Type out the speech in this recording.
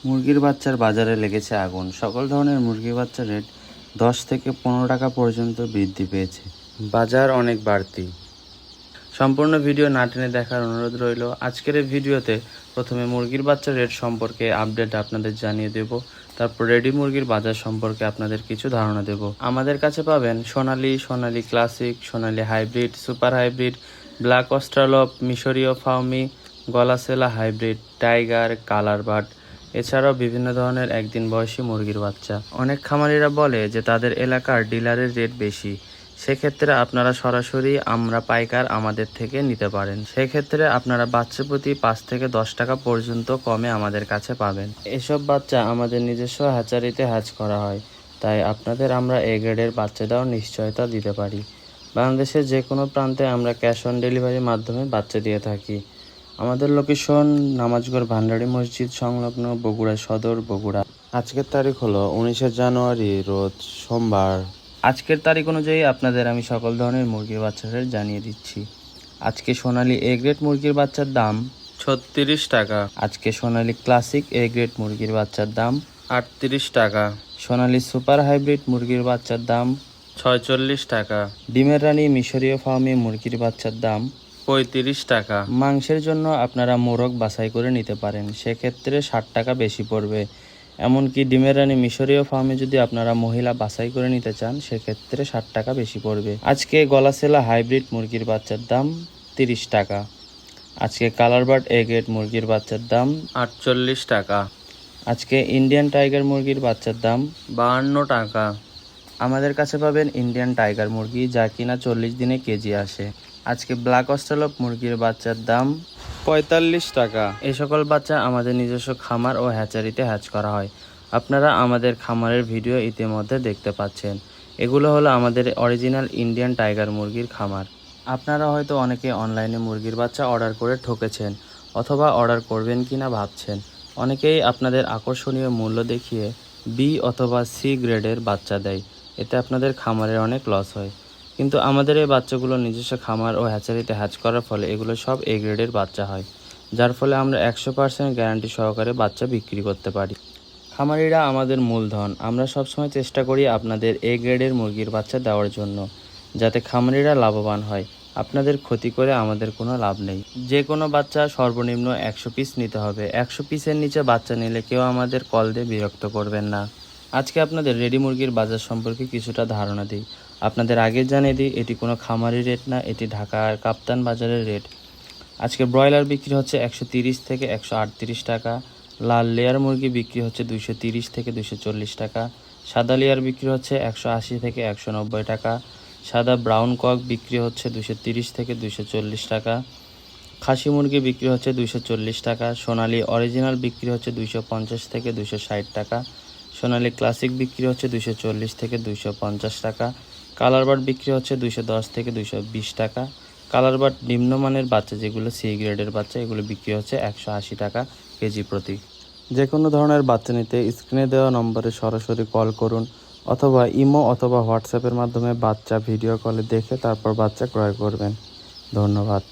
মুরগির বাচ্চার বাজারে লেগেছে আগুন। সকল ধরনের মুরগির বাচ্চার রেট 10 থেকে 15 টাকা পর্যন্ত বৃদ্ধি পেয়েছে। বাজার অনেক বাড়তি। সম্পূর্ণ ভিডিও না টেনে দেখার অনুরোধ রইল। আজকের এই ভিডিওতে প্রথমে মুরগির বাচ্চার রেট সম্পর্কে আপডেট আপনাদের জানিয়ে দেব, তারপর রেডি মুরগির বাজার সম্পর্কে আপনাদের কিছু ধারণা দেব। আমাদের কাছে পাবেন Sonali, Sonali classic, Sonali hybrid, super hybrid, black Australorp, মিশরীয় ফাউমি, গলাসেলা হাইব্রিড, টাইগার, কালার বাট, এছাড়াও বিভিন্ন ধরনের একদিন বয়সী মুরগির বাচ্চা। অনেক খামারিরা বলে যে তাদের এলাকার ডিলারের রেট বেশি, সেক্ষেত্রে আপনারা সরাসরি আমরা পাইকার আমাদের থেকে নিতে পারেন। সেক্ষেত্রে আপনারা বাচ্চা প্রতি 5 থেকে 10 টাকা পর্যন্ত কমে আমাদের কাছে পাবেন। এসব বাচ্চা আমাদের নিজস্ব হ্যাচারিতে হ্যাচ করা হয়, তাই আপনাদের আমরা এ গ্রেডের বাচ্চা দেওয়ার নিশ্চয়তা দিতে পারি। বাংলাদেশের যে কোনো প্রান্তে আমরা ক্যাশ অন ডেলিভারির মাধ্যমে বাচ্চা দিয়ে থাকি। আমাদের লোকেশন নামাজগড় ভান্ডারী মসজিদ সংলগ্ন, বগুড়া সদর, বগুড়া। আজকের তারিখ হলো 19 জানুয়ারি, রোজ সোমবার। আজকের তারিখ অনুযায়ী আপনাদের আমি সকল ধরনের মুরগির বাচ্চাদের জানিয়ে দিচ্ছি। আজকে সোনালী এ গ্রেড মুরগির বাচ্চার দাম 36 টাকা। আজকে সোনালী ক্লাসিক এ গ্রেড মুরগির বাচ্চার দাম 38 টাকা। সোনালী সুপার হাইব্রিড মুরগির বাচ্চার দাম 46 টাকা। ডিমের রানী মিশরীয় ফার্মি মুরগির বাচ্চার দাম 35 টাকা। মাংসের জন্য আপনারা মোরগ বাছাই করে নিতে পারেন, সেক্ষেত্রে 60 টাকা বেশি পড়বে। এমনকি ডিমের রানী মিশরীয় ফার্মে যদি আপনারা মহিলা বাছাই করে নিতে চান, সেক্ষেত্রে 60 টাকা বেশি পড়বে। আজকে গলাসেলা হাইব্রিড মুরগির বাচ্চার দাম 30 টাকা। আজকে কালার বাট এ গ্রেড মুরগির বাচ্চার দাম 48 টাকা। আজকে ইন্ডিয়ান টাইগার মুরগির বাচ্চার দাম 52 টাকা। আমাদের কাছে পাবেন ইন্ডিয়ান টাইগার মুরগি, যা কিনা 40 দিনে কেজি আসে। আজকে ব্ল্যাক অস্ট্রালপ মুরগির বাচ্চার দাম 45 টাকা। এই সকল বাচ্চা আমাদের নিজস্ব খামার ও হ্যাচারিতে হ্যাচ করা হয়। আপনারা আমাদের খামারের ভিডিও ইতিমধ্যে দেখতে পাচ্ছেন। এগুলো হলো আমাদের অরিজিনাল ইন্ডিয়ান টাইগার মুরগির খামার। আপনারা হয়তো অনেকে অনলাইনে মুরগির বাচ্চা অর্ডার করে ঠকেছেন, অথবা অর্ডার করবেন কিনা ভাবছেন। অনেকেই আপনাদের আকর্ষণীয় মূল্য দেখিয়ে বি অথবা সি গ্রেডের বাচ্চা দেয়, এতে আপনাদের খামারের অনেক লস হয়। কিন্তু আমাদের এই বাচ্চাগুলো নিজস্ব খামার ও হ্যাচারিতে হ্যাচ করার ফলে এগুলো সব এ গ্রেডের বাচ্চা হয়, যার ফলে আমরা 100% গ্যারান্টি সহকারে বাচ্চা বিক্রি করতে পারি। খামারিরা আমাদের মূলধন। আমরা সবসময় চেষ্টা করি আপনাদের এ গ্রেডের মুরগির বাচ্চা দেওয়ার জন্য, যাতে খামারিরা লাভবান হয়। আপনাদের ক্ষতি করে আমাদের কোনো লাভ নেই। যে কোনো বাচ্চা সর্বনিম্ন 100 পিস নিতে হবে। 100 পিসের নিচে বাচ্চা নিলে কেউ আমাদের কল দিয়ে বিরক্ত করবেন না। আজকে আপনাদের রেডি মুরগির বাজার সম্পর্কে কিছুটা ধারণা দিই। আপনাদের আগে জানিয়ে দিই, এটি কোনো খামারি রেট না, এটি ঢাকার কাপ্তান বাজারের রেট। আজকে ব্রয়লার বিক্রি হচ্ছে 130 থেকে 138 টাকা। লাল লেয়ার মুরগি বিক্রি হচ্ছে 230 থেকে 240 টাকা। সাদা লেয়ার বিক্রি হচ্ছে 180 থেকে 190 টাকা। সাদা ব্রাউন কক বিক্রি হচ্ছে 230 থেকে 240 টাকা। খাসি মুরগি বিক্রি হচ্ছে 240 টাকা। সোনালী অরিজিনাল বিক্রি হচ্ছে 250 থেকে 260 টাকা। সোনালী ক্লাসিক বিক্রি হচ্ছে 240 থেকে 250 টাকা। কালার বাট বিক্রি হচ্ছে 210 থেকে 220 টাকা। কালার বাট নিম্নমানের বাচ্চা, যেগুলো সি গ্রেডের বাচ্চা, এগুলো বিক্রি হচ্ছে 180 টাকা কেজি প্রতি। যে কোনো ধরনের বাচ্চা নিতে স্ক্রিনে দেওয়া নম্বরে সরাসরি কল করুন, অথবা ইমো অথবা হোয়াটসঅ্যাপের মাধ্যমে বাচ্চা ভিডিও কলে দেখে তারপর বাচ্চা ক্রয় করবেন। ধন্যবাদ।